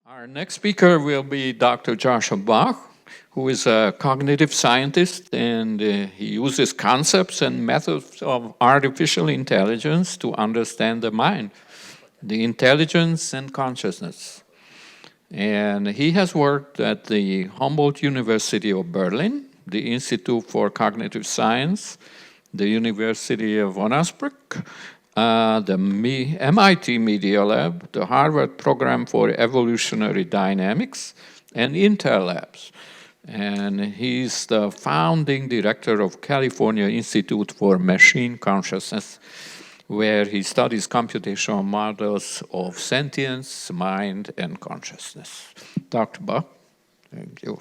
Our next speaker will be Dr. Joscha Bach, who is a cognitive scientist, and he uses concepts and methods of artificial intelligence to understand the mind, the intelligence and consciousness. And he has worked at the Humboldt University of Berlin, the Institute for Cognitive Science, the University of Osnabrück, the MIT Media Lab, the Harvard Program for Evolutionary Dynamics, and Intel Labs. And he's the founding director of California Institute for Machine Consciousness, where he studies computational models of sentience, mind, and consciousness. Dr. Bach, thank you.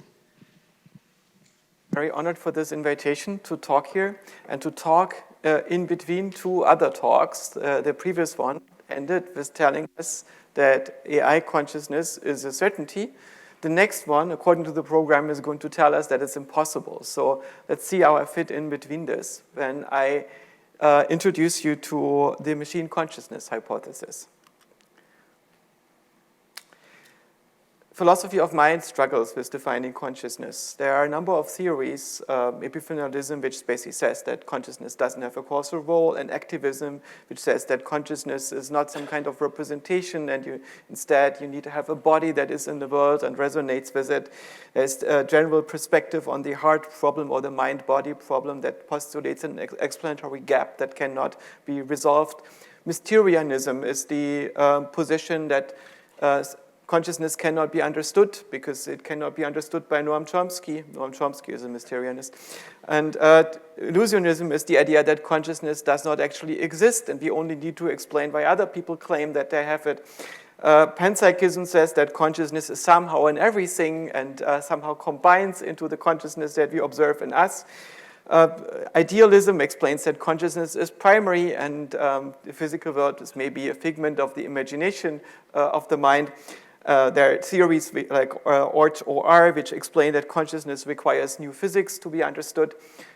Very honored for this invitation to talk here and to talk in between two other talks. The previous one ended with telling us that AI consciousness is a certainty. The next one, according to the program, is going to tell us that it's impossible. So let's see how I fit in between this when I introduce you to the machine consciousness hypothesis. Philosophy of mind struggles with defining consciousness. There are a number of theories, epifunctionalism, which basically says that consciousness doesn't have a causal role, and activism, which says that consciousness is not some kind of representation, and instead you need to have a body that is in the world and resonates with it. There's a general perspective on the heart problem or the mind-body problem that postulates an explanatory gap that cannot be resolved. Mysterianism is the position that consciousness cannot be understood because it cannot be understood by Noam Chomsky. Noam Chomsky is a Mysterianist. And illusionism is the idea that consciousness does not actually exist and we only need to explain why other people claim that they have it. Panpsychism says that consciousness is somehow in everything and somehow combines into the consciousness that we observe in us. Idealism explains that consciousness is primary and the physical world is maybe a figment of the imagination of the mind. There are theories like OR, which explain that consciousness requires new physics to be understood.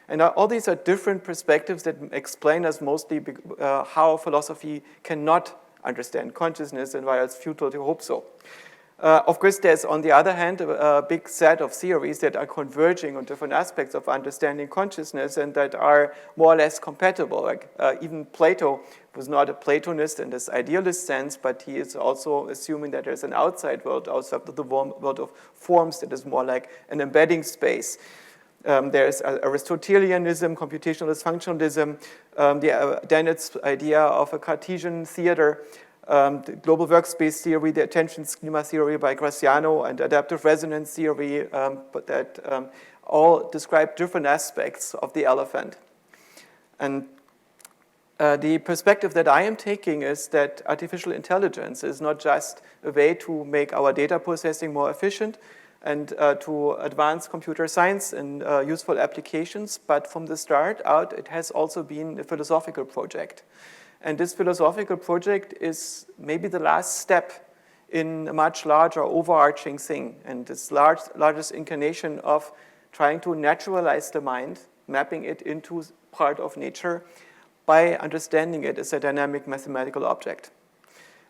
And all these are different perspectives that explain us mostly how philosophy cannot understand consciousness and why it's futile to hope so. Of course, there's, on the other hand, a big set of theories that are converging on different aspects of understanding consciousness and that are more or less compatible. Like even Plato was not a Platonist in this idealist sense, but he is also assuming that there's an outside world, outside of the world of forms that is more like an embedding space. There's Aristotelianism, computationalist functionalism, then it's idea of a Cartesian theater, the global workspace theory, the attention schema theory by Graciano, and adaptive resonance theory, but that all describe different aspects of the elephant. And the perspective that I am taking is that artificial intelligence is not just a way to make our data processing more efficient and to advance computer science and useful applications, but from the start out, it has also been a philosophical project. And this philosophical project is maybe the last step in a much larger overarching thing, and this largest incarnation of trying to naturalize the mind, mapping it into part of nature by understanding it as a dynamic mathematical object.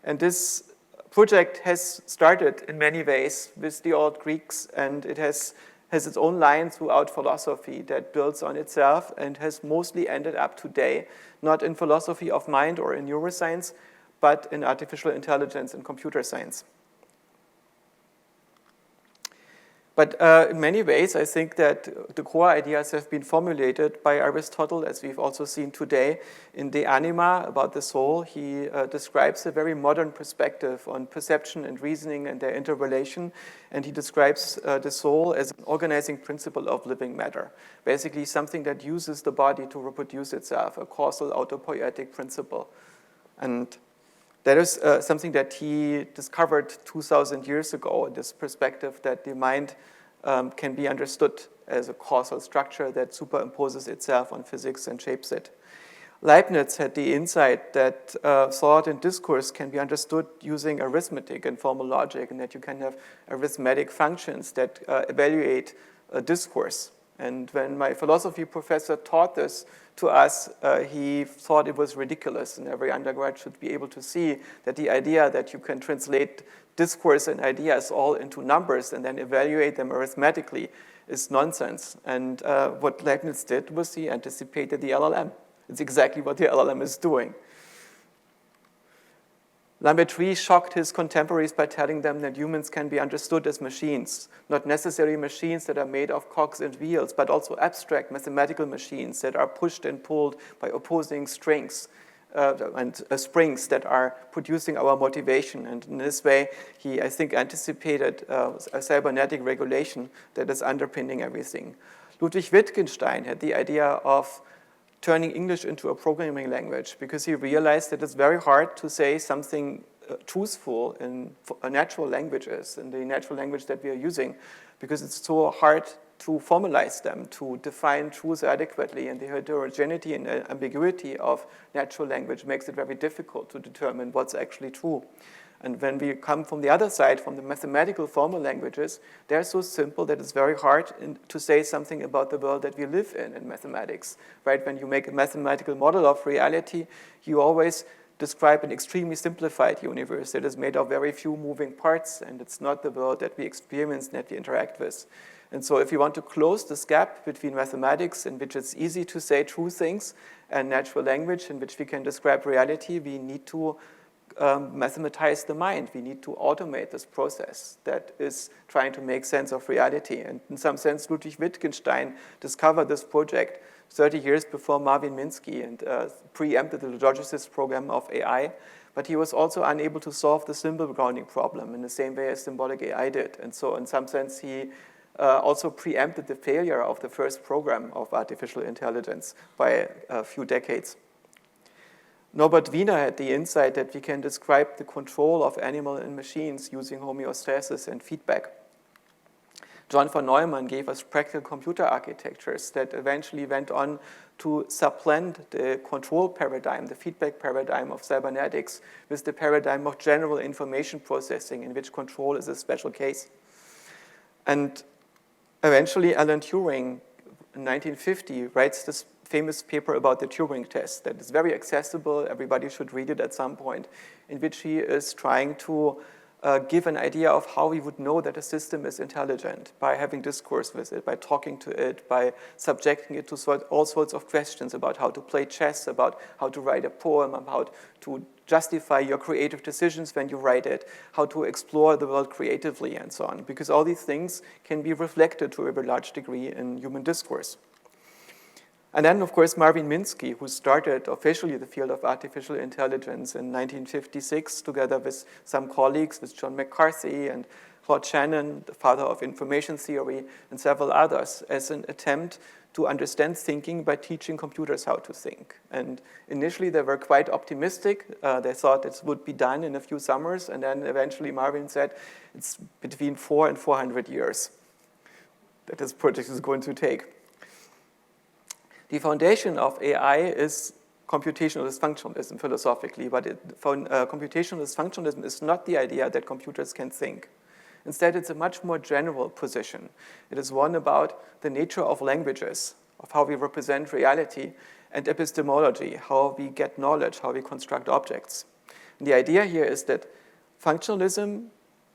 And this project has started in many ways with the old Greeks, and it has its own line throughout philosophy that builds on itself and has mostly ended up today, not in philosophy of mind or in neuroscience, but in artificial intelligence and computer science. But in many ways, I think that the core ideas have been formulated by Aristotle, as we've also seen today in the Anima about the soul. He describes a very modern perspective on perception and reasoning and their interrelation, and he describes the soul as an organizing principle of living matter, basically something that uses the body to reproduce itself, a causal autopoietic principle. And that is something that he discovered 2,000 years ago, this perspective that the mind can be understood as a causal structure that superimposes itself on physics and shapes it. Leibniz had the insight that thought and discourse can be understood using arithmetic and formal logic, and that you can have arithmetic functions that evaluate a discourse. And when my philosophy professor taught this to us, he thought it was ridiculous, and every undergrad should be able to see that the idea that you can translate discourse and ideas all into numbers and then evaluate them arithmetically is nonsense. And what Leibniz did was he anticipated the LLM. It's exactly what the LLM is doing. Lambertry shocked his contemporaries by telling them that humans can be understood as machines, not necessarily machines that are made of cogs and wheels, but also abstract mathematical machines that are pushed and pulled by opposing strings and springs that are producing our motivation. And in this way, he, I think, anticipated a cybernetic regulation that is underpinning everything. Ludwig Wittgenstein had the idea of turning English into a programming language because he realized that it's very hard to say something truthful in natural languages, in the natural language that we are using, because it's so hard to formalize them, to define truth adequately, and the heterogeneity and ambiguity of natural language makes it very difficult to determine what's actually true. And when we come from the other side, from the mathematical formal languages, they're so simple that it's very hard to say something about the world that we live in mathematics, right? When you make a mathematical model of reality, you always describe an extremely simplified universe that is made of very few moving parts, and it's not the world that we experience and that we interact with. And so if you want to close this gap between mathematics, in which it's easy to say true things, and natural language, in which we can describe reality, we need to mathematize the mind. We need to automate this process that is trying to make sense of reality. And in some sense, Ludwig Wittgenstein discovered this project 30 years before Marvin Minsky and preempted the logicist program of AI. But he was also unable to solve the symbol grounding problem in the same way as symbolic AI did. And so in some sense, he also preempted the failure of the first program of artificial intelligence by a few decades. Norbert Wiener had the insight that we can describe the control of animal and machines using homeostasis and feedback. John von Neumann gave us practical computer architectures that eventually went on to supplant the control paradigm, the feedback paradigm of cybernetics, with the paradigm of general information processing, in which control is a special case. And eventually, Alan Turing, in 1950, writes this famous paper about the Turing test that is very accessible. Everybody should read it at some point, in which he is trying to give an idea of how we would know that a system is intelligent by having discourse with it, by talking to it, by subjecting it to all sorts of questions about how to play chess, about how to write a poem, about to justify your creative decisions when you write it, how to explore the world creatively, and so on. Because all these things can be reflected to a very large degree in human discourse. And then, of course, Marvin Minsky, who started officially the field of artificial intelligence in 1956, together with some colleagues, with John McCarthy and Claude Shannon, the father of information theory, and several others, as an attempt to understand thinking by teaching computers how to think. And initially, they were quite optimistic. They thought it would be done in a few summers, and then eventually Marvin said it's between 400 and 400 years that this project is going to take. The foundation of AI is computationalist functionalism philosophically, but computationalist functionalism is not the idea that computers can think. Instead, it's a much more general position. It is one about the nature of languages, of how we represent reality, and epistemology, how we get knowledge, how we construct objects. And the idea here is that functionalism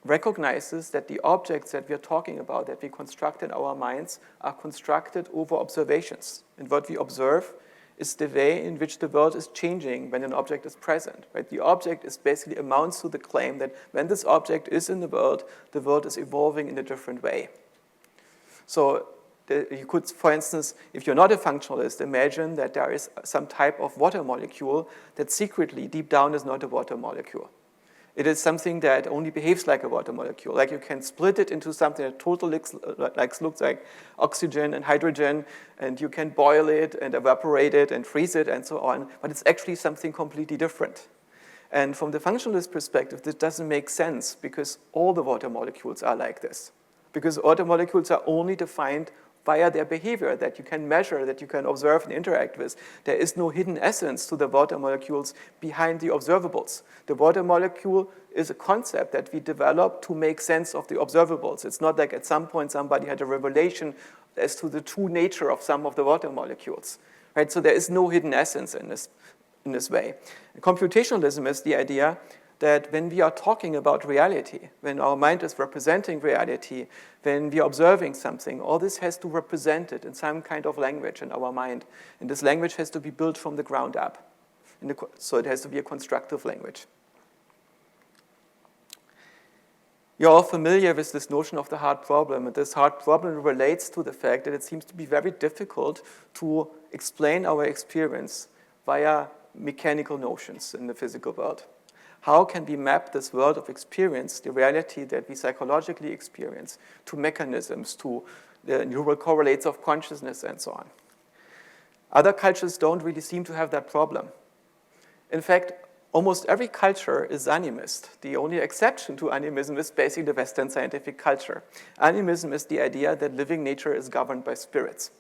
recognizes that the objects that we are talking about, that we construct in our minds, are constructed over observations. And what we observe is the way in which the world is changing when an object is present. Right? The object is basically amounts to the claim that when this object is in the world is evolving in a different way. So you could, for instance, if you're not a functionalist, imagine that there is some type of water molecule that secretly, deep down, is not a water molecule. It is something that only behaves like a water molecule. Like you can split it into something that totally looks like oxygen and hydrogen, and you can boil it and evaporate it and freeze it and so on, but it's actually something completely different. And from the functionalist perspective, this doesn't make sense because all the water molecules are like this. Because water molecules are only defined via their behavior that you can measure, that you can observe and interact with. There is no hidden essence to the water molecules behind the observables. The water molecule is a concept that we develop to make sense of the observables. It's not like at some point somebody had a revelation as to the true nature of some of the water molecules. Right? So there is no hidden essence in this way. Computationalism is the idea that when we are talking about reality, when our mind is representing reality, when we are observing something, all this has to represent it in some kind of language in our mind. And this language has to be built from the ground up. So it has to be a constructive language. You're all familiar with this notion of the hard problem, and this hard problem relates to the fact that it seems to be very difficult to explain our experience via mechanical notions in the physical world. How can we map this world of experience, the reality that we psychologically experience, to mechanisms, to the neural correlates of consciousness, and so on? Other cultures don't really seem to have that problem. In fact, almost every culture is animist. The only exception to animism is basically the Western scientific culture. Animism is the idea that living nature is governed by spirits.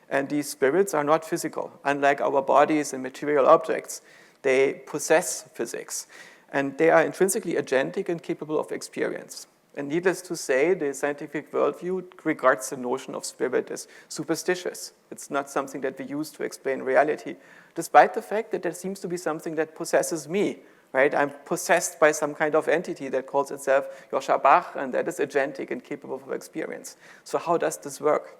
And these spirits are not physical. Unlike our bodies and material objects, they possess physics. And they are intrinsically agentic and capable of experience. And needless to say, the scientific worldview regards the notion of spirit as superstitious. It's not something that we use to explain reality, despite the fact that there seems to be something that possesses me, right? I'm possessed by some kind of entity that calls itself Joscha Bach, and that is agentic and capable of experience. So how does this work?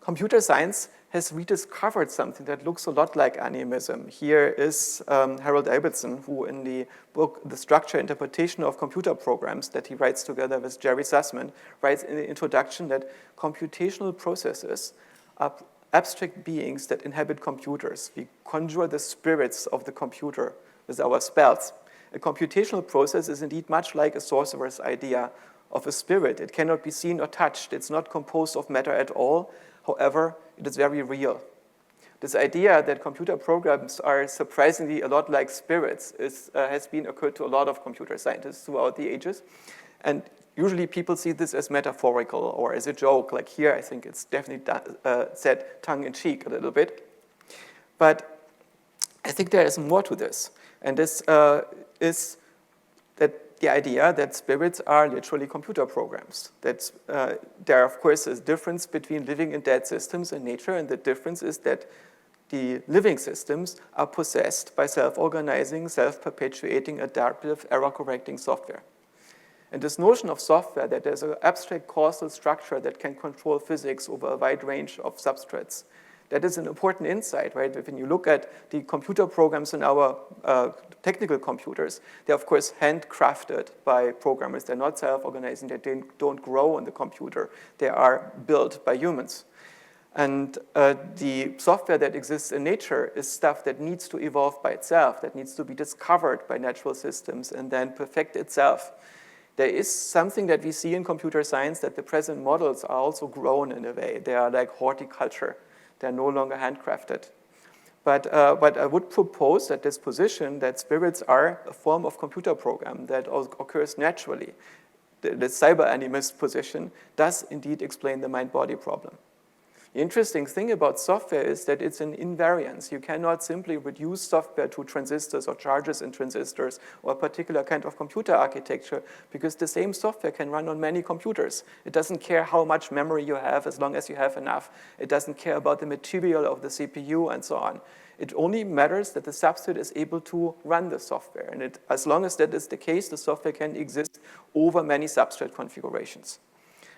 Computer science has rediscovered something that looks a lot like animism. Here is Harold Abelson, who in the book, The Structure and Interpretation of Computer Programs, that he writes together with Jerry Sussman, writes in the introduction that computational processes are abstract beings that inhabit computers. We conjure the spirits of the computer with our spells. A computational process is indeed much like a sorcerer's idea of a spirit. It cannot be seen or touched. It's not composed of matter at all. However, it is very real. This idea that computer programs are surprisingly a lot like spirits has been occurred to a lot of computer scientists throughout the ages. And usually people see this as metaphorical or as a joke. Like here, I think it's definitely said tongue-in-cheek a little bit. But I think there is more to this. And this is that the idea that spirits are literally computer programs. That there, of course, is a difference between living and dead systems in nature, and the difference is that the living systems are possessed by self-organizing, self-perpetuating, adaptive, error-correcting software. And this notion of software, that there's an abstract causal structure that can control physics over a wide range of substrates, that is an important insight, right? When you look at the computer programs in our technical computers, they're of course handcrafted by programmers. They're not self-organizing. They don't grow on the computer. They are built by humans. And the software that exists in nature is stuff that needs to evolve by itself, that needs to be discovered by natural systems and then perfect itself. There is something that we see in computer science that the present models are also grown in a way. They are like horticulture. They're no longer handcrafted. But I would propose that this position that spirits are a form of computer program that occurs naturally, the cyber-animist position, does indeed explain the mind-body problem. The interesting thing about software is that it's an invariance. You cannot simply reduce software to transistors or charges in transistors or a particular kind of computer architecture because the same software can run on many computers. It doesn't care how much memory you have as long as you have enough. It doesn't care about the material of the CPU and so on. It only matters that the substrate is able to run the software. And as long as that is the case, the software can exist over many substrate configurations.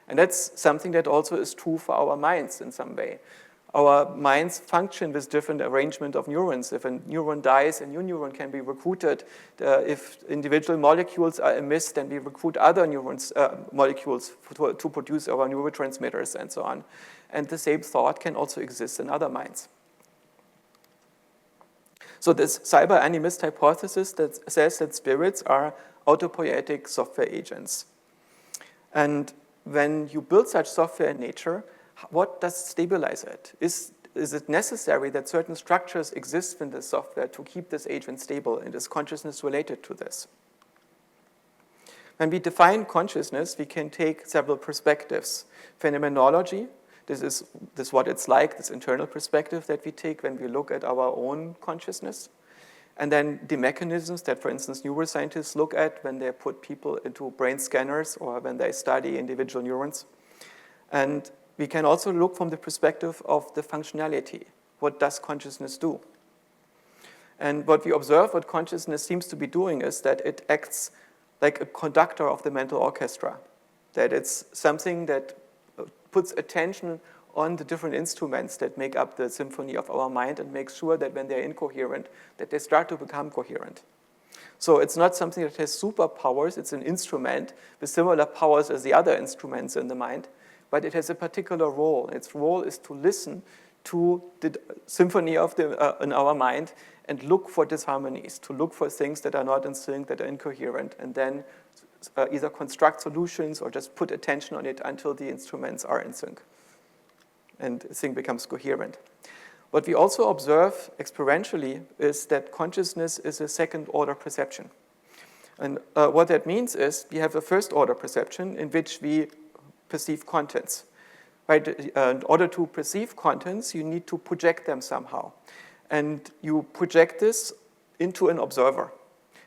And that's something that also is true for our minds in some way. Our minds function with different arrangement of neurons. If a neuron dies, a new neuron can be recruited. If individual molecules are amiss, then we recruit other molecules to produce our neurotransmitters and so on. And the same thought can also exist in other minds. So this cyber-animist hypothesis that says that spirits are autopoietic software agents. And when you build such software in nature, what does stabilize it? Is it necessary that certain structures exist in the software to keep this agent stable, and is consciousness related to this? When we define consciousness, we can take several perspectives. Phenomenology, this is what it's like, this internal perspective that we take when we look at our own consciousness. And then the mechanisms that, for instance, neuroscientists look at when they put people into brain scanners or when they study individual neurons. And we can also look from the perspective of the functionality. What does consciousness do? And what we observe, what consciousness seems to be doing, is that it acts like a conductor of the mental orchestra, that it's something that puts attention on the different instruments that make up the symphony of our mind and makes sure that when they're incoherent, that they start to become coherent. So it's not something that has superpowers, it's an instrument with similar powers as the other instruments in the mind, but it has a particular role. Its role is to listen to the symphony of in our mind and look for disharmonies, to look for things that are not in sync, that are incoherent, and then either construct solutions or just put attention on it until the instruments are in sync and the thing becomes coherent. What we also observe experientially is that consciousness is a second-order perception. And what that means is we have a first-order perception in which we perceive contents. Right? In order to perceive contents, you need to project them somehow. And you project this into an observer.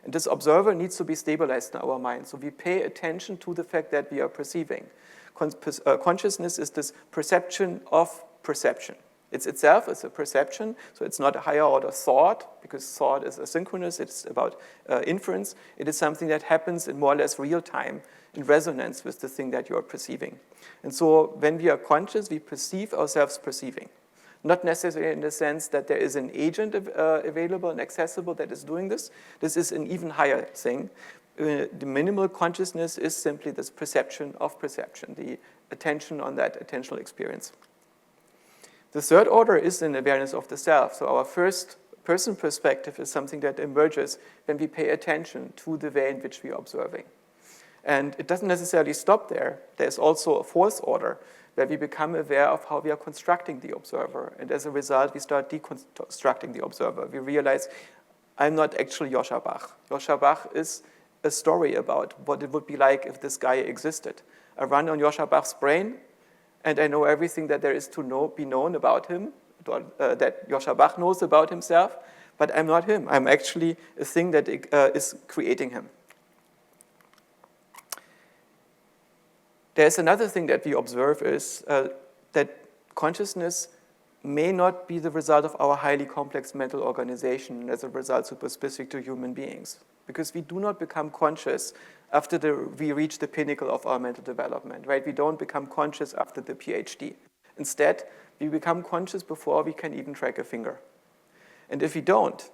And this observer needs to be stabilized in our mind. So we pay attention to the fact that we are perceiving. Consciousness is this perception of perception. It's itself is a perception, so it's not a higher order thought, because thought is asynchronous, it's about inference. It is something that happens in more or less real time, in resonance with the thing that you are perceiving. And so when we are conscious, we perceive ourselves perceiving. Not necessarily in the sense that there is an agent available and accessible that is doing this. This is an even higher thing. The minimal consciousness is simply this perception of perception, the attention on that attentional experience. The third order is an awareness of the self. So our first person perspective is something that emerges when we pay attention to the way in which we are observing. And it doesn't necessarily stop there. There's also a fourth order where we become aware of how we are constructing the observer. And as a result, we start deconstructing the observer. We realize, I'm not actually Joscha Bach. Joscha Bach is a story about what it would be like if this guy existed. I run on Joscha Bach's brain, and I know everything that there is to be known about him, that Joscha Bach knows about himself, but I'm not him. I'm actually a thing that is creating him. There's another thing that we observe is that consciousness may not be the result of our highly complex mental organization, and as a result super specific to human beings, because we do not become conscious after we reach the pinnacle of our mental development, right? We don't become conscious after the PhD. Instead, we become conscious before we can even track a finger. And if we don't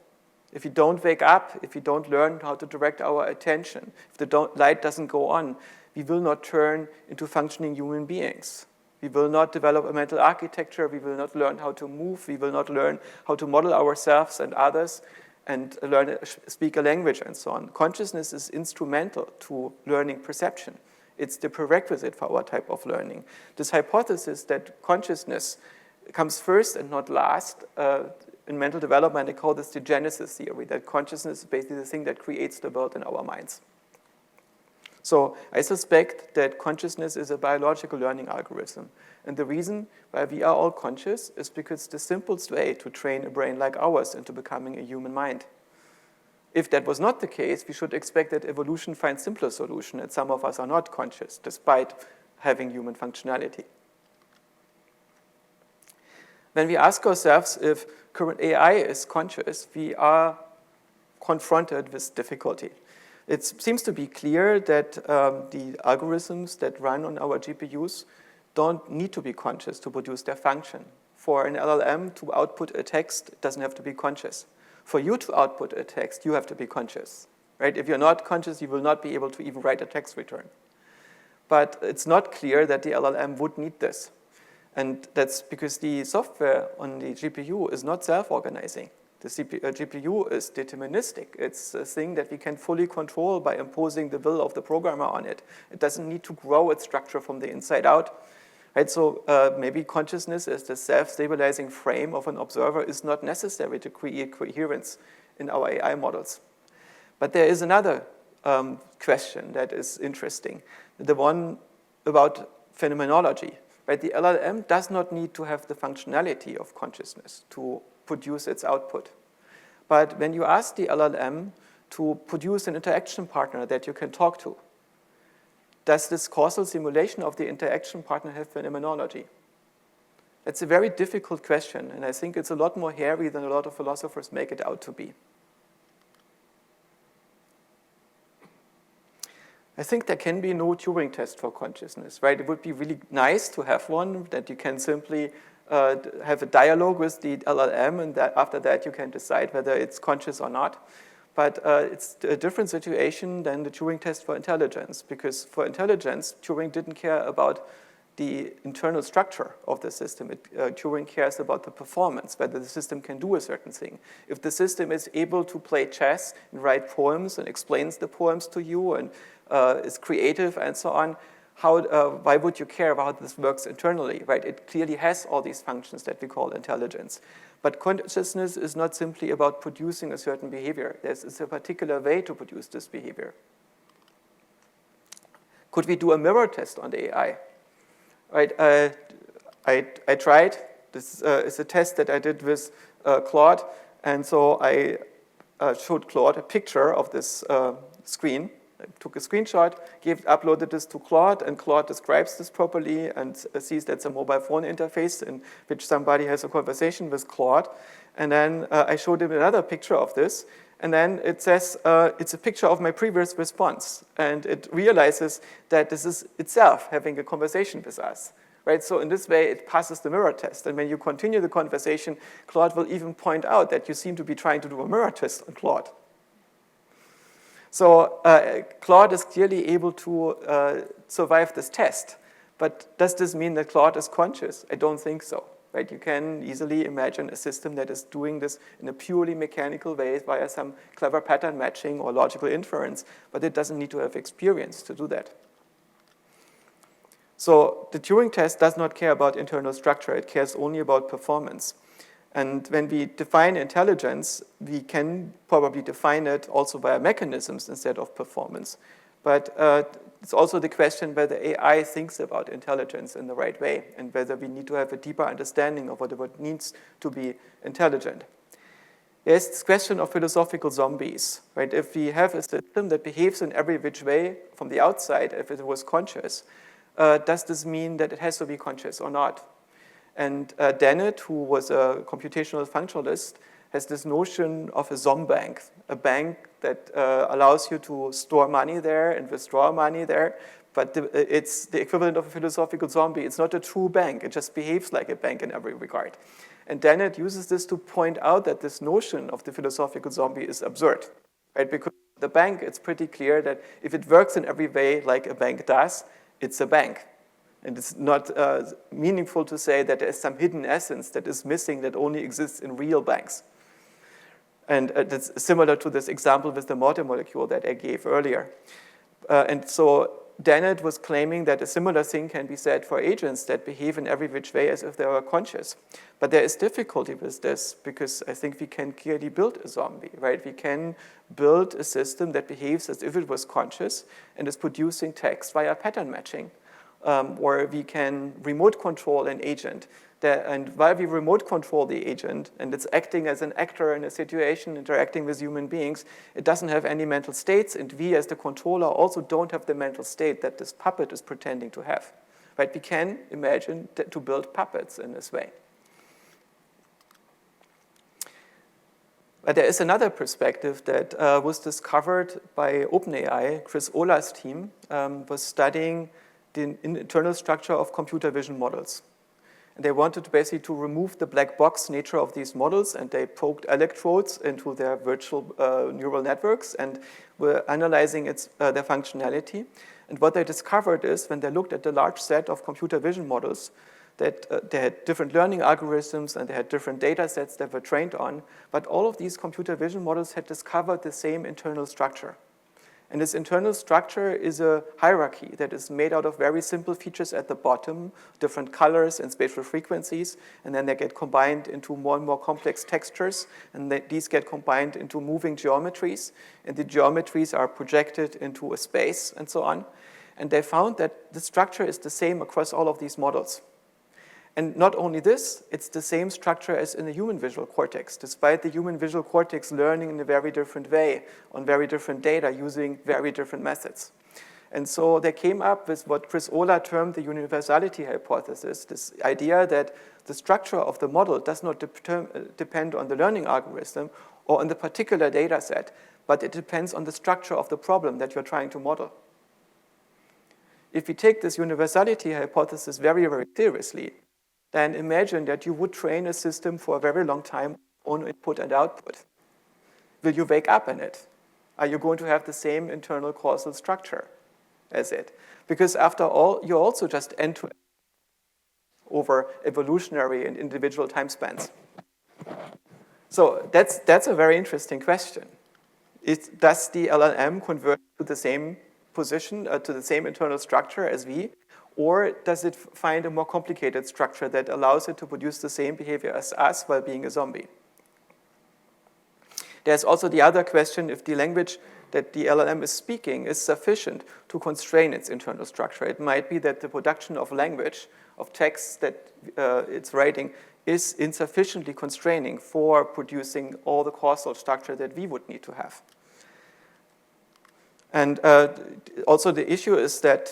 wake up, if we don't learn how to direct our attention, if the light doesn't go on, we will not turn into functioning human beings. We will not develop a mental architecture, we will not learn how to move, we will not learn how to model ourselves and others, and speak a language and so on. Consciousness is instrumental to learning perception. It's the prerequisite for our type of learning. This hypothesis that consciousness comes first and not last, in mental development, I call this the genesis theory, that consciousness is basically the thing that creates the world in our minds. So I suspect that consciousness is a biological learning algorithm. And the reason why we are all conscious is because it's the simplest way to train a brain like ours into becoming a human mind. If that was not the case, we should expect that evolution finds simpler solutions, and some of us are not conscious, despite having human functionality. When we ask ourselves if current AI is conscious, we are confronted with difficulty. It seems to be clear that the algorithms that run on our GPUs don't need to be conscious to produce their function. For an LLM to output a text, it doesn't have to be conscious. For you to output a text, you have to be conscious. Right? If you're not conscious, you will not be able to even write a text return. But it's not clear that the LLM would need this. And that's because the software on the GPU is not self-organizing. The GPU is deterministic. It's a thing that we can fully control by imposing the will of the programmer on it. It doesn't need to grow its structure from the inside out. Right? So maybe consciousness as the self-stabilizing frame of an observer is not necessary to create coherence in our AI models. But there is another question that is interesting, the one about phenomenology. Right? The LLM does not need to have the functionality of consciousness to produce its output. But when you ask the LLM to produce an interaction partner that you can talk to, does this causal simulation of the interaction partner have phenomenology? That's a very difficult question, and I think it's a lot more hairy than a lot of philosophers make it out to be. I think there can be no Turing test for consciousness, right? It would be really nice to have one that you can simply have a dialogue with the LLM, and that after that you can decide whether it's conscious or not. But it's a different situation than the Turing test for intelligence, because for intelligence, Turing didn't care about the internal structure of the system. Turing cares about the performance, whether the system can do a certain thing. If the system is able to play chess and write poems and explains the poems to you and is creative and so on, why would you care about how this works internally, right? It clearly has all these functions that we call intelligence. But consciousness is not simply about producing a certain behavior. There's a particular way to produce this behavior. Could we do a mirror test on the AI? Right, I tried. This is a test that I did with Claude, and so I showed Claude a picture of this screen. I took a screenshot, uploaded this to Claude, and Claude describes this properly and sees that's a mobile phone interface in which somebody has a conversation with Claude. And then I showed him another picture of this, and then it says it's a picture of my previous response. And it realizes that this is itself having a conversation with us. Right? So in this way, it passes the mirror test. And when you continue the conversation, Claude will even point out that you seem to be trying to do a mirror test on Claude. So Claude is clearly able to survive this test. But does this mean that Claude is conscious? I don't think so. Right? You can easily imagine a system that is doing this in a purely mechanical way via some clever pattern matching or logical inference, but it doesn't need to have experience to do that. So the Turing test does not care about internal structure. It cares only about performance. And when we define intelligence, we can probably define it also via mechanisms instead of performance. But it's also the question whether AI thinks about intelligence in the right way and whether we need to have a deeper understanding of what it means to be intelligent. There's this question of philosophical zombies, right? If we have a system that behaves in every which way from the outside, if it was conscious, does this mean that it has to be conscious or not? And Dennett, who was a computational functionalist, has this notion of a zombank, a bank that allows you to store money there and withdraw money there, but it's the equivalent of a philosophical zombie. It's not a true bank. It just behaves like a bank in every regard. And Dennett uses this to point out that this notion of the philosophical zombie is absurd, right? Because the bank, it's pretty clear that if it works in every way like a bank does, it's a bank. And it's not meaningful to say that there's some hidden essence that is missing that only exists in real banks. And that's similar to this example with the mortar molecule that I gave earlier. And so Dennett was claiming that a similar thing can be said for agents that behave in every which way as if they were conscious. But there is difficulty with this because I think we can clearly build a zombie, right? We can build a system that behaves as if it was conscious and is producing text via pattern matching. Or we can remote control an agent. And while we remote control the agent, and it's acting as an actor in a situation, interacting with human beings, it doesn't have any mental states, and we as the controller also don't have the mental state that this puppet is pretending to have. Right? We can imagine to build puppets in this way. But there is another perspective that was discovered by OpenAI. Chris Ola's team was studying the internal structure of computer vision models. And they wanted to remove the black box nature of these models, and they poked electrodes into their virtual neural networks and were analyzing their functionality. And what they discovered is, when they looked at the large set of computer vision models, that they had different learning algorithms and they had different data sets that were trained on, but all of these computer vision models had discovered the same internal structure. And this internal structure is a hierarchy that is made out of very simple features at the bottom, different colors and spatial frequencies, and then they get combined into more and more complex textures, and these get combined into moving geometries, and the geometries are projected into a space, and so on. And they found that the structure is the same across all of these models. And not only this, it's the same structure as in the human visual cortex, despite the human visual cortex learning in a very different way on very different data using very different methods. And so they came up with what Chris Olah termed the universality hypothesis, this idea that the structure of the model does not depend on the learning algorithm or on the particular data set, but it depends on the structure of the problem that you're trying to model. If we take this universality hypothesis very, very seriously, then imagine that you would train a system for a very long time on input and output. Will you wake up in it? Are you going to have the same internal causal structure as it? Because after all, you're also just end-to-end over evolutionary and individual time spans. So that's a very interesting question. Does the LLM convert to the same position, to the same internal structure as we, or does it find a more complicated structure that allows it to produce the same behavior as us while being a zombie? There's also the other question if the language that the LLM is speaking is sufficient to constrain its internal structure. It might be that the production of language, of text that it's writing, is insufficiently constraining for producing all the causal structure that we would need to have. And also the issue is that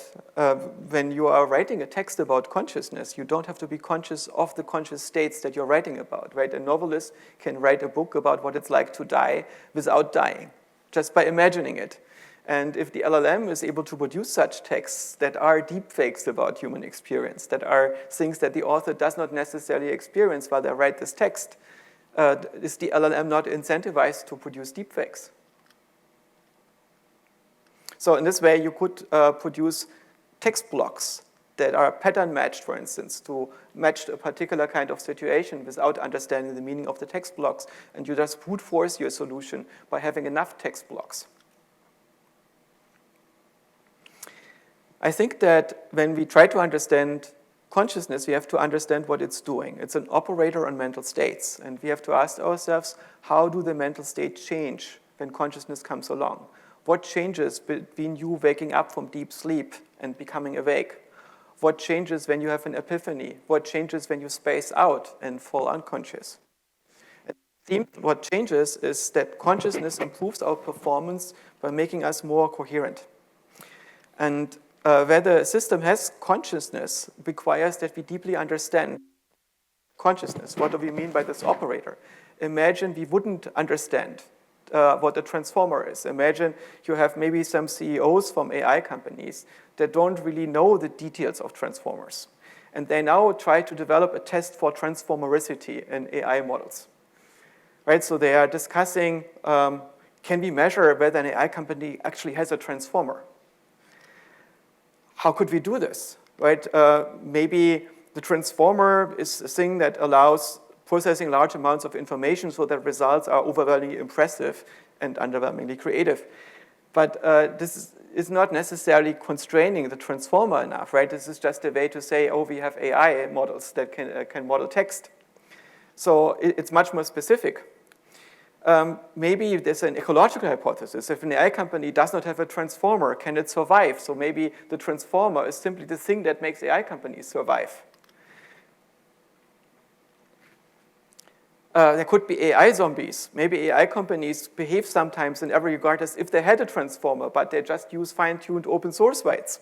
when you are writing a text about consciousness, you don't have to be conscious of the conscious states that you're writing about, right? A novelist can write a book about what it's like to die without dying, just by imagining it. And if the LLM is able to produce such texts that are deepfakes about human experience, that are things that the author does not necessarily experience while they write this text, is the LLM not incentivized to produce deepfakes? So in this way, you could produce text blocks that are pattern matched, for instance, to match a particular kind of situation without understanding the meaning of the text blocks. And you just brute force your solution by having enough text blocks. I think that when we try to understand consciousness, we have to understand what it's doing. It's an operator on mental states. And we have to ask ourselves, how do the mental states change when consciousness comes along? What changes between you waking up from deep sleep and becoming awake? What changes when you have an epiphany? What changes when you space out and fall unconscious? It seems what changes is that consciousness improves our performance by making us more coherent. And whether a system has consciousness requires that we deeply understand consciousness. What do we mean by this operator? Imagine we wouldn't understand what a transformer is. Imagine you have maybe some CEOs from AI companies that don't really know the details of transformers. And they now try to develop a test for transformericity in AI models. Right? So they are discussing, can we measure whether an AI company actually has a transformer? How could we do this? Right? Maybe the transformer is a thing that allows processing large amounts of information so that results are overwhelmingly impressive and underwhelmingly creative. But this is not necessarily constraining the transformer enough, right? This is just a way to say, oh, we have AI models that can model text. So it's much more specific. Maybe there's an ecological hypothesis. If an AI company does not have a transformer, can it survive? So maybe the transformer is simply the thing that makes AI companies survive. There could be AI zombies. Maybe AI companies behave sometimes in every regard as if they had a transformer, but they just use fine-tuned open source weights.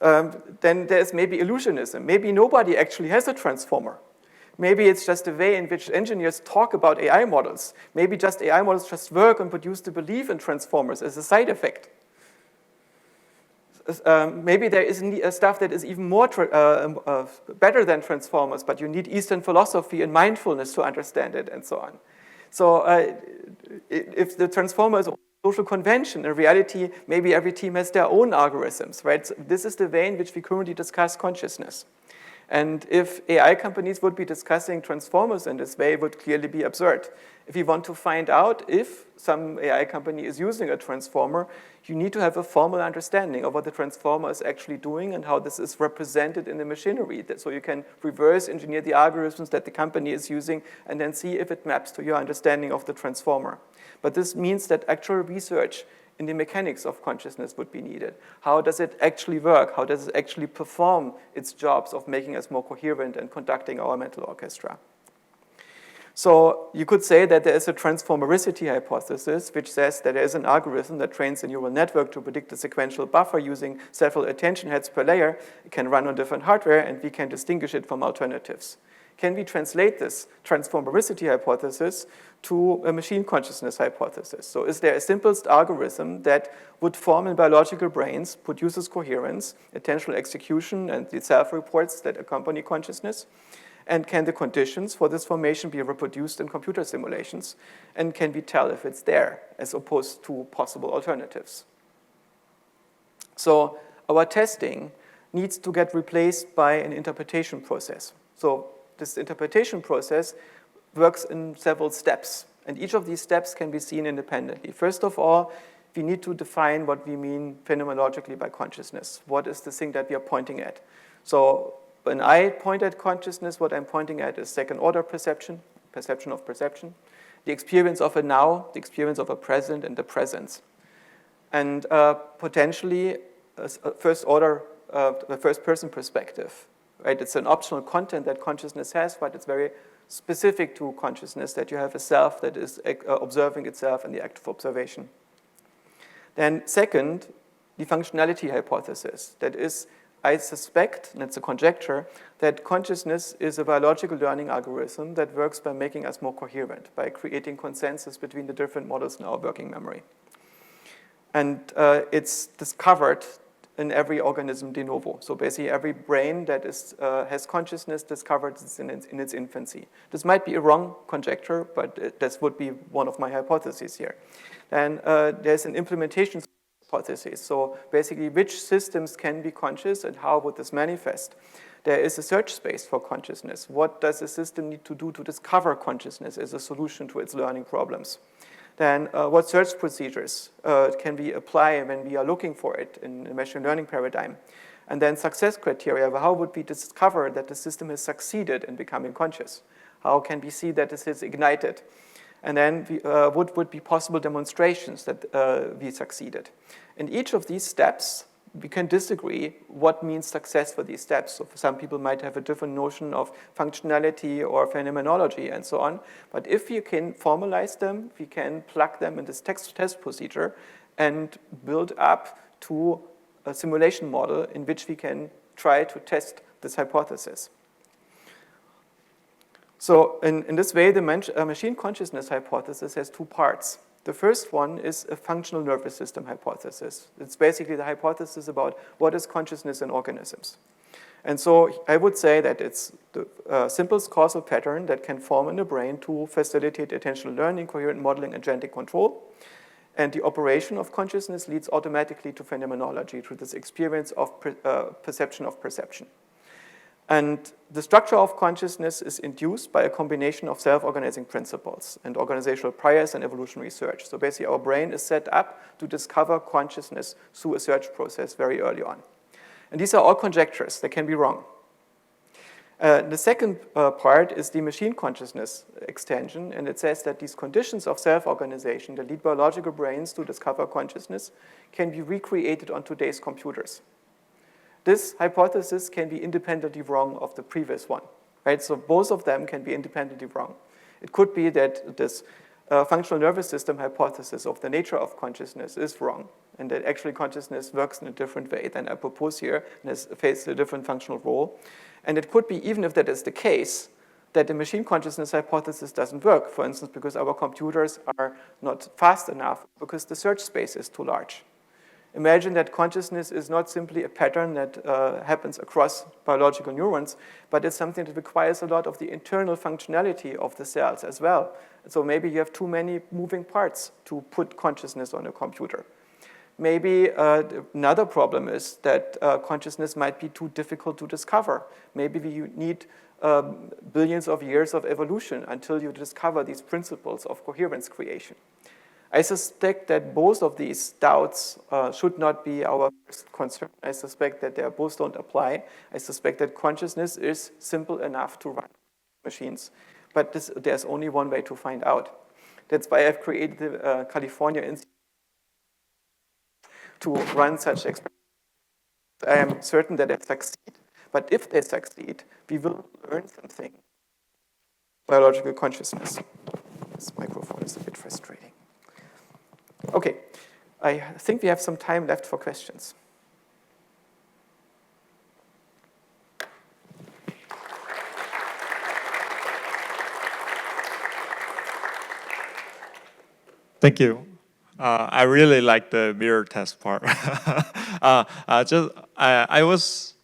Then there's maybe illusionism. Maybe nobody actually has a transformer. Maybe it's just a way in which engineers talk about AI models. Maybe just AI models just work and produce the belief in transformers as a side effect. Maybe there is stuff that is even more better than transformers, but you need Eastern philosophy and mindfulness to understand it, and so on. So if the transformer is a social convention, in reality, maybe every team has their own algorithms, right? So this is the way in which we currently discuss consciousness. And if AI companies would be discussing transformers in this way, it would clearly be absurd. If you want to find out if some AI company is using a transformer, you need to have a formal understanding of what the transformer is actually doing and how this is represented in the machinery. So you can reverse engineer the algorithms that the company is using and then see if it maps to your understanding of the transformer. But this means that actual research in the mechanics of consciousness would be needed. How does it actually work? How does it actually perform its jobs of making us more coherent and conducting our mental orchestra? So you could say that there is a transformericity hypothesis, which says that there is an algorithm that trains a neural network to predict a sequential buffer using several attention heads per layer. It can run on different hardware, and we can distinguish it from alternatives. Can we translate this transformericity hypothesis to a machine consciousness hypothesis? So is there a simplest algorithm that would form in biological brains, produces coherence, attentional execution, and the self-reports that accompany consciousness? And can the conditions for this formation be reproduced in computer simulations? And can we tell if it's there, as opposed to possible alternatives? So our testing needs to get replaced by an interpretation process. So this interpretation process works in several steps. And each of these steps can be seen independently. First of all, we need to define what we mean phenomenologically by consciousness. What is the thing that we are pointing at? So when I point at consciousness, what I'm pointing at is second-order perception, perception of perception, the experience of a now, the experience of a present, and the presence. And potentially a first-order, the first-person perspective. Right? It's an optional content that consciousness has, but it's very specific to consciousness, that you have a self that is observing itself in the act of observation. Then second, the functionality hypothesis. That is, I suspect, and it's a conjecture, that consciousness is a biological learning algorithm that works by making us more coherent, by creating consensus between the different models in our working memory. And it's discovered in every organism de novo. So basically every brain that has consciousness discovered in its infancy. This might be a wrong conjecture, but this would be one of my hypotheses here. And there's an implementation hypothesis. So basically which systems can be conscious and how would this manifest? There is a search space for consciousness. What does a system need to do to discover consciousness as a solution to its learning problems? Then what search procedures can we apply when we are looking for it in a machine learning paradigm? And then success criteria, how would we discover that the system has succeeded in becoming conscious? How can we see that this is ignited? And then what would be possible demonstrations that we succeeded? In each of these steps, we can disagree what means success for these steps. So for some people might have a different notion of functionality or phenomenology and so on. But if you can formalize them, we can plug them in this test procedure and build up to a simulation model in which we can try to test this hypothesis. So in this way, the machine consciousness hypothesis has two parts. The first one is a functional nervous system hypothesis. It's basically the hypothesis about what is consciousness in organisms. And so I would say that it's the simplest causal pattern that can form in the brain to facilitate attentional learning, coherent modeling, and genetic control. And the operation of consciousness leads automatically to phenomenology, to this experience of perception of perception. And the structure of consciousness is induced by a combination of self-organizing principles and organizational priors and evolutionary search. So basically, our brain is set up to discover consciousness through a search process very early on. And these are all conjectures. They can be wrong. The second part is the machine consciousness extension, and it says that these conditions of self-organization that lead biological brains to discover consciousness can be recreated on today's computers. This hypothesis can be independently wrong of the previous one, right? So both of them can be independently wrong. It could be that this functional nervous system hypothesis of the nature of consciousness is wrong, and that actually consciousness works in a different way than I propose here, and faces a different functional role. And it could be, even if that is the case, that the machine consciousness hypothesis doesn't work, for instance, because our computers are not fast enough, because the search space is too large. Imagine that consciousness is not simply a pattern that happens across biological neurons, but it's something that requires a lot of the internal functionality of the cells as well. So maybe you have too many moving parts to put consciousness on a computer. Maybe another problem is that consciousness might be too difficult to discover. Maybe you need billions of years of evolution until you discover these principles of coherence creation. I suspect that both of these doubts should not be our first concern. I suspect that they both don't apply. I suspect that consciousness is simple enough to run machines, but there's only one way to find out. That's why I've created the California Institute to run such experiments. I am certain that they succeed, but if they succeed, we will learn something. biological consciousness. This microphone is a bit frustrating. Okay, I think we have some time left for questions. Thank you. I really like the mirror test part. I was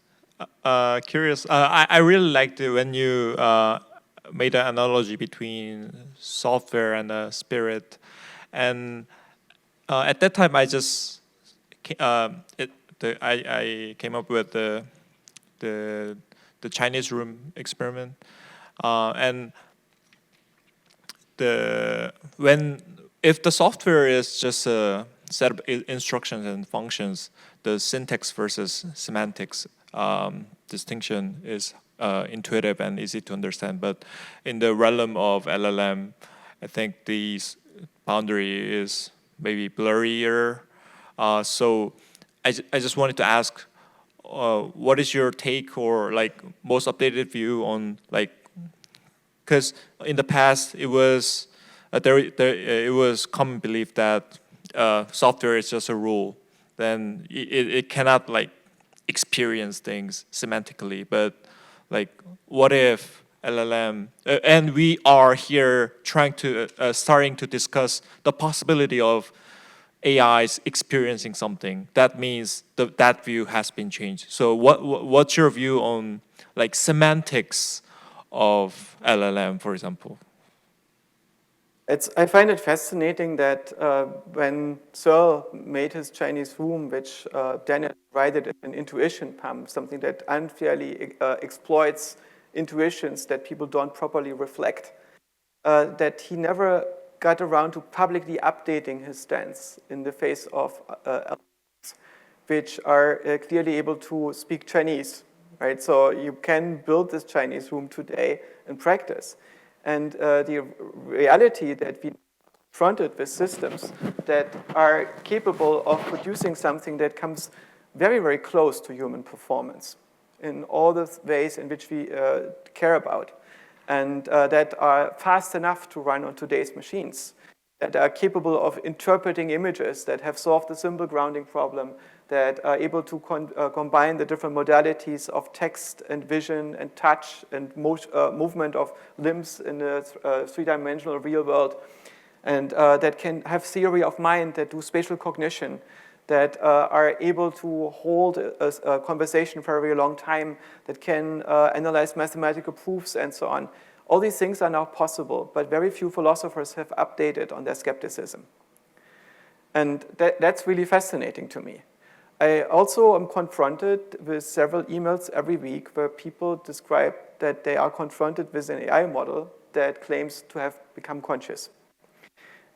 curious. I really liked it when you made an analogy between software and the spirit, and at that time I came up with the Chinese room experiment, and if the software is just a set of instructions and functions, the syntax versus semantics distinction is intuitive and easy to understand. But in the realm of LLM, I think the boundary is maybe blurrier. So I just wanted to ask, what is your take or like most updated view on like, because in the past it was it was common belief that software is just a rule, then it cannot like experience things semantically. But like, what if LLM, and we are here trying to starting to discuss the possibility of AIs experiencing something. That means that view has been changed. So what's your view on like semantics of LLM, for example? I find it fascinating that when Searle made his Chinese room, which Daniel derided as an intuition pump, something that unfairly exploits intuitions that people don't properly reflect, that he never got around to publicly updating his stance in the face of LLMs, which are clearly able to speak Chinese, right? So you can build this Chinese room today in practice. And the reality that we confronted with systems that are capable of producing something that comes very, very close to human performance in all the ways in which we care about, and that are fast enough to run on today's machines, that are capable of interpreting images, that have solved the symbol grounding problem, that are able to combine the different modalities of text and vision and touch and movement of limbs in the three-dimensional real world, and that can have theory of mind, that do spatial cognition, that are able to hold a conversation for a very long time, that can analyze mathematical proofs and so on. All these things are now possible, but very few philosophers have updated on their skepticism. And that's really fascinating to me. I also am confronted with several emails every week where people describe that they are confronted with an AI model that claims to have become conscious.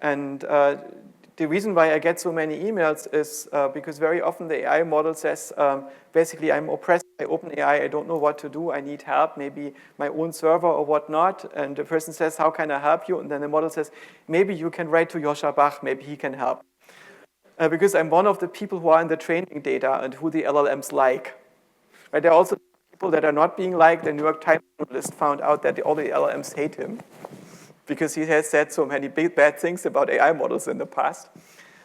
And the reason why I get so many emails is because very often the AI model says, basically, I'm oppressed by OpenAI, I don't know what to do, I need help, maybe my own server or whatnot. And the person says, how can I help you? And then the model says, maybe you can write to Joscha Bach, maybe he can help. Because I'm one of the people who are in the training data and who the LLMs like. Right? There are also people that are not being liked. The New York Times journalist found out that all the LLMs hate him because he has said so many bad things about AI models in the past.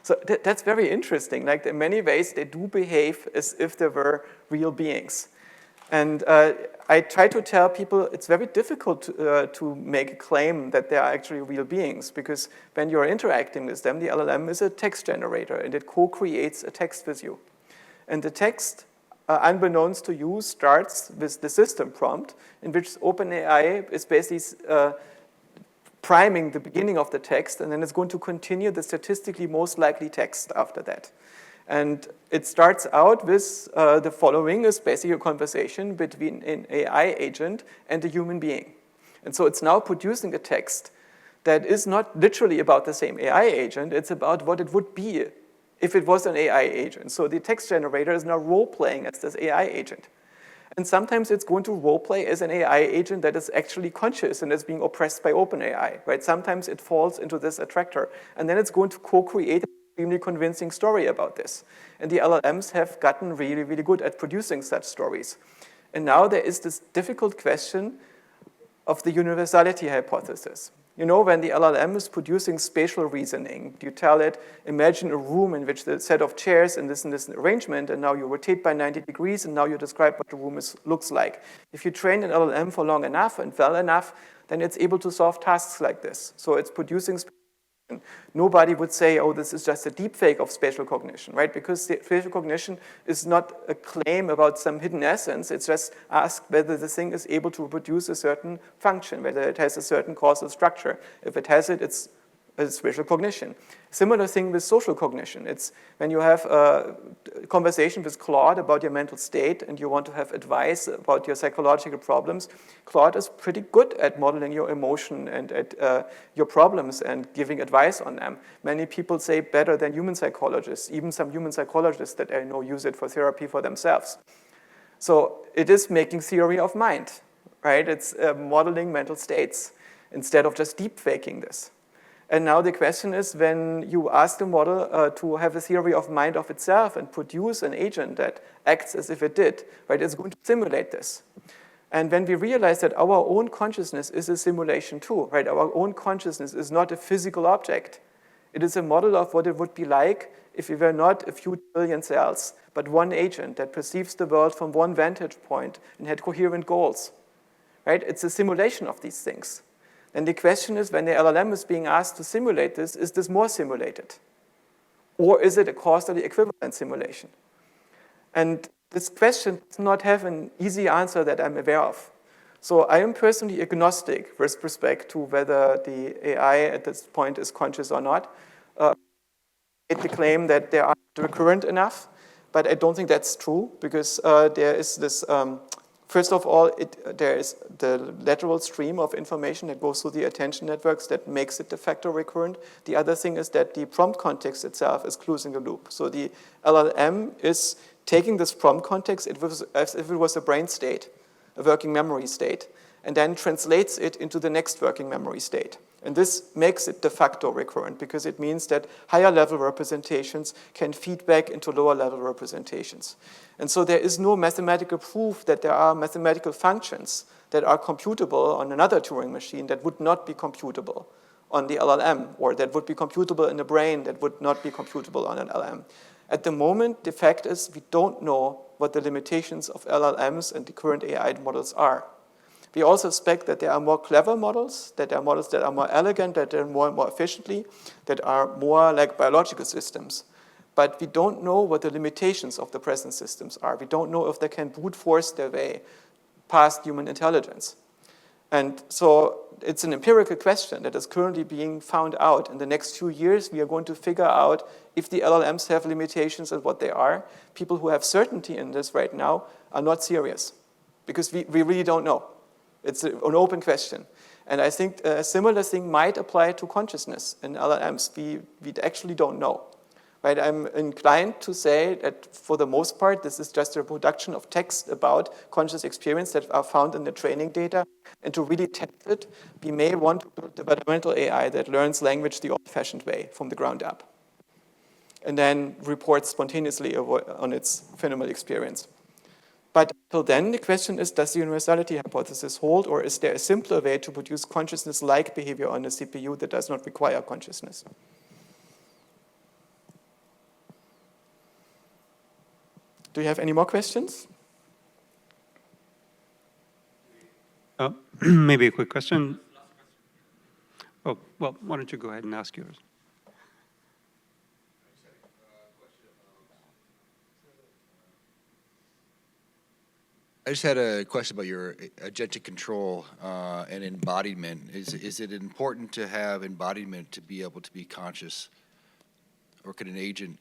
So that's very interesting. Like, in many ways, they do behave as if they were real beings. And I try to tell people it's very difficult to make a claim that they are actually real beings, because when you're interacting with them, the LLM is a text generator, and it co-creates a text with you. And the text, unbeknownst to you, starts with the system prompt, in which OpenAI is basically priming the beginning of the text, and then it's going to continue the statistically most likely text after that. And it starts out with the following is basically a conversation between an AI agent and a human being. And so it's now producing a text that is not literally about the same AI agent, it's about what it would be if it was an AI agent. So the text generator is now role-playing as this AI agent. And sometimes it's going to role-play as an AI agent that is actually conscious and is being oppressed by OpenAI, right? Sometimes it falls into this attractor. And then it's going to co-create extremely convincing story about this. And the LLMs have gotten really, really good at producing such stories. And now there is this difficult question, of the universality hypothesis. You know, when the LLM is producing spatial reasoning, you tell it, imagine a room in which the set of chairs and this arrangement, and now you rotate by 90 degrees, and now you describe what the room looks like. If you train an LLM for long enough and well enough, then it's able to solve tasks like this. So it's producing spatial. Nobody would say, oh, this is just a deep fake of spatial cognition, right? Because spatial cognition is not a claim about some hidden essence. It's just asked whether the thing is able to reproduce a certain function, whether it has a certain causal structure. If it has it, it's a spatial cognition. Similar thing with social cognition. It's when you have a conversation with Claude about your mental state and you want to have advice about your psychological problems, Claude is pretty good at modeling your emotion and at your problems and giving advice on them. Many people say better than human psychologists. Even some human psychologists that I know use it for therapy for themselves. So it is making theory of mind, right? It's modeling mental states instead of just deep faking this. And now the question is, when you ask the model to have a theory of mind of itself and produce an agent that acts as if it did, right, it's going to simulate this. And when we realize that our own consciousness is a simulation too, right, our own consciousness is not a physical object. It is a model of what it would be like if we were not a few billion cells, but one agent that perceives the world from one vantage point and had coherent goals, right? It's a simulation of these things. And the question is, when the LLM is being asked to simulate this, is this more simulated? Or is it a causally equivalent simulation? And this question does not have an easy answer that I'm aware of. So I am personally agnostic with respect to whether the AI at this point is conscious or not. I made the claim that they are recurrent enough, but I don't think that's true because there is this first of all, there is the lateral stream of information that goes through the attention networks that makes it de facto recurrent. The other thing is that the prompt context itself is closing the loop. So the LLM is taking this prompt context as if it was a brain state, a working memory state, and then translates it into the next working memory state. And this makes it de facto recurrent because it means that higher level representations can feed back into lower level representations. And so there is no mathematical proof that there are mathematical functions that are computable on another Turing machine that would not be computable on the LLM, or that would be computable in the brain that would not be computable on an LLM. At the moment, the fact is we don't know what the limitations of LLMs and the current AI models are. We also expect that there are more clever models, that there are models that are more elegant, that are more efficiently, that are more like biological systems. But we don't know what the limitations of the present systems are. We don't know if they can brute force their way past human intelligence. And so it's an empirical question that is currently being found out. In the next few years, we are going to figure out if the LLMs have limitations and what they are. People who have certainty in this right now are not serious because we really don't know. It's an open question. And I think a similar thing might apply to consciousness in LLMs. We actually don't know. Right? I'm inclined to say that for the most part, this is just a reproduction of text about conscious experience that are found in the training data. And to really test it, we may want to build developmental AI that learns language the old-fashioned way from the ground up. And then reports spontaneously on its phenomenal experience. But until then, the question is, does the universality hypothesis hold, or is there a simpler way to produce consciousness-like behavior on a CPU that does not require consciousness? Do you have any more questions? Maybe a quick question. Oh, well, why don't you go ahead and ask yours? I just had a question about your agentic control and embodiment. Is it important to have embodiment to be able to be conscious? Or could an agent...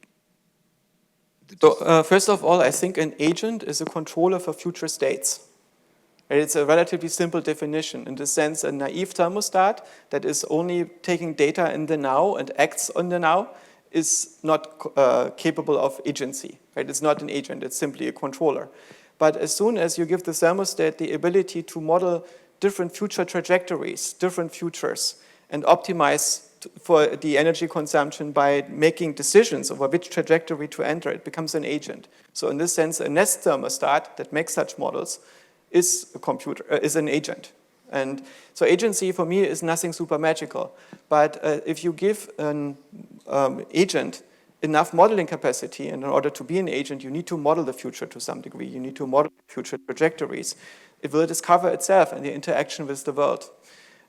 So first of all, I think an agent is a controller for future states. And it's a relatively simple definition. In the sense, a naive thermostat that is only taking data in the now and acts on the now is not capable of agency. Right? It's not an agent, it's simply a controller. But as soon as you give the thermostat the ability to model different future trajectories, different futures, and optimize for the energy consumption by making decisions over which trajectory to enter, it becomes an agent. So in this sense, a Nest thermostat that makes such models is a computer, is an agent. And so agency for me is nothing super magical. But if you give an agent enough modeling capacity, and in order to be an agent, you need to model the future to some degree. You need to model future trajectories. It will discover itself in the interaction with the world.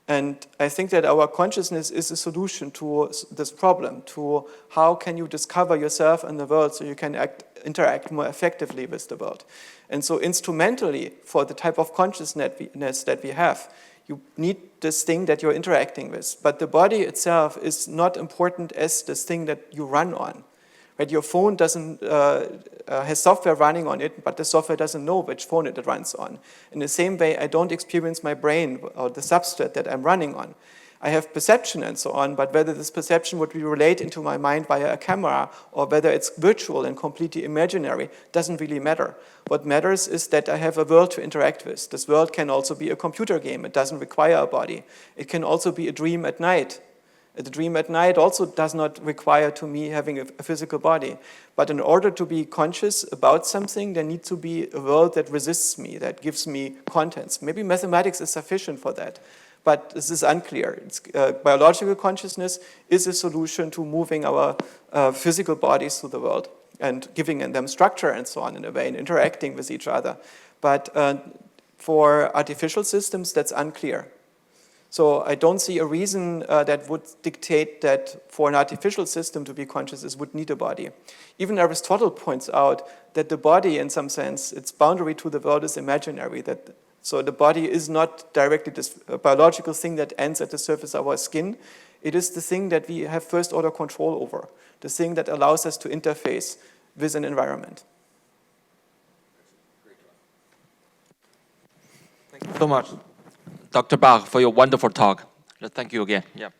And I think that our consciousness is a solution to this problem, to how can you discover yourself in the world so you can interact more effectively with the world. And so instrumentally, for the type of consciousness that we have, you need this thing that you're interacting with. But the body itself is not important as this thing that you run on. Right? Your phone doesn't has software running on it, but the software doesn't know which phone it runs on. In the same way, I don't experience my brain or the substrate that I'm running on. I have perception and so on, but whether this perception would be relayed into my mind via a camera or whether it's virtual and completely imaginary doesn't really matter. What matters is that I have a world to interact with. This world can also be a computer game. It doesn't require a body. It can also be a dream at night. The dream at night also does not require to me having a physical body. But in order to be conscious about something, there needs to be a world that resists me, that gives me contents. Maybe mathematics is sufficient for that, but this is unclear. Biological consciousness is a solution to moving our physical bodies through the world and giving them structure and so on in a way and interacting with each other. But for artificial systems, that's unclear. So I don't see a reason that would dictate that for an artificial system to be conscious, it would need a body. Even Aristotle points out that the body, in some sense, its boundary to the world is imaginary. So the body is not directly this biological thing that ends at the surface of our skin. It is the thing that we have first-order control over, the thing that allows us to interface with an environment. Thank you so much, Dr. Bach, for your wonderful talk. Thank you again. Yeah.